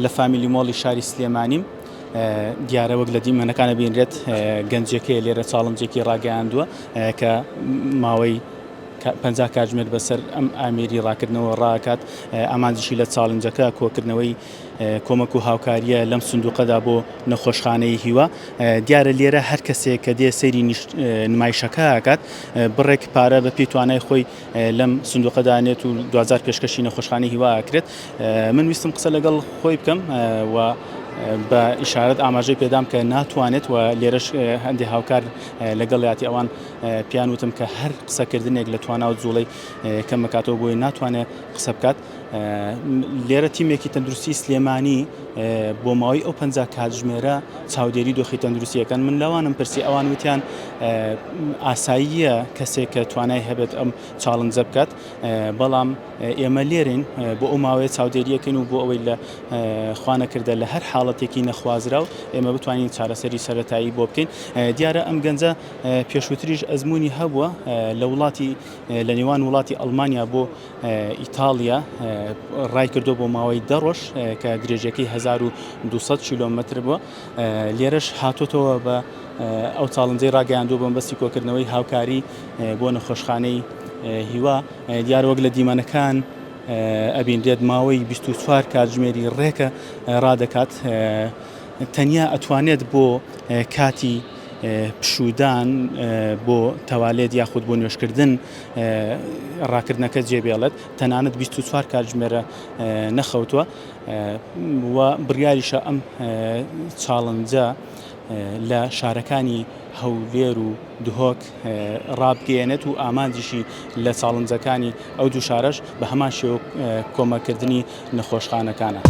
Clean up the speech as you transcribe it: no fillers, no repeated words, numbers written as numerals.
لە فامیلی مۆڵی شاری سلێمانیم دیارە وەک لە دیمەنەکانە بینرێت گەنجەکەی لێرە چاڵنجێکی ڕاگەیاندووە کە ماوەی 50 کاتژمێر بەسەر ئەم ئامێری ڕاکردنەوە ڕاکات ئامانجیشی لە چاڵنجەکە کۆکردنەوەی کۆمەک و هاوکاریە لەم سندوقەدا بۆ نەخۆشخانەی هیوا دیارە لێرە هەر کەسێک کە دێ سەیری نمایشەکە ئاکات بڕێک پارە بە پێی توانای خۆی لەم سندوقەدانێت و 2000 پێشکەشی نەخۆشخانەی هیوا ئاکرێت من ویستم قسە لەگەڵ خۆی بکەم و بە ئیشارەت ئاماژەی پێدام کە ناتوانێت و لێرەش هەندێک هاوکار لەگەڵ یاتی ئەوان پیان وتم کە هەر قسەکردنێک لە توانا و جوڵەی کەم بکاتەوە بۆی ناتوانێت قسە بکات لێرە تیمێکی تەندروستی سلێمانی بۆ ماوەی ئەو 50 کاتژمێرە چاودێری دۆخی تەندروستیەکەن من لەوانم پرسی ئەوان وتیان ئاساییە کەسێک کە توانای هەبێت ئەم چاڵنجە بکات بەڵام ئێمە لێرین بۆ ئەو ماوەیە چاودێریەکەین و بۆ ئەوەی لە خوانەکردە لە هەر حاڵەتێکی نەخوازرا و ئێمە بتوانین چارەسەری سەرەتایی بۆ بکەین دیارە ئەم گەنجە پێشووتریش ئەزمموی هەبووە لە وڵاتی لە نێوان وڵاتی ئەڵمانیا بۆ ئیتالیا ڕای کردو بۆ ماوەی 10 ڕۆژ کە درێژەکەی 1200 کیلۆمەتر بووە لێرەش هاتوتەوە بە ئەو چاڵنجەی ڕاگەیاندوو بۆ بەستی کۆکردنەوەی هاوکاری بۆ نەخۆشخانەی هیوا دیارە وەک لە دیمەنەکان ئەبینرێت ماوەی 24 کاتژمێری ڕێکە ڕادەکات تەنیا ئەتوانێت بۆ کاتی پشودان بۆ تەوالێت یاخود بۆ نوێشکردن ڕاکردنەکە جێبێڵێت تەنانەت 24 کاتژمێرە نەخەوتووە و بڕیاریشە ئەم چاڵنجە لە شارەکانی هەولێر و دهۆک ڕابگەیەنێت و ئامانجیشی لە چاڵنجەکانی ئەو دوو شارەش بە هەمان شێوە کۆمەکردنی نەخۆشخانەکانە.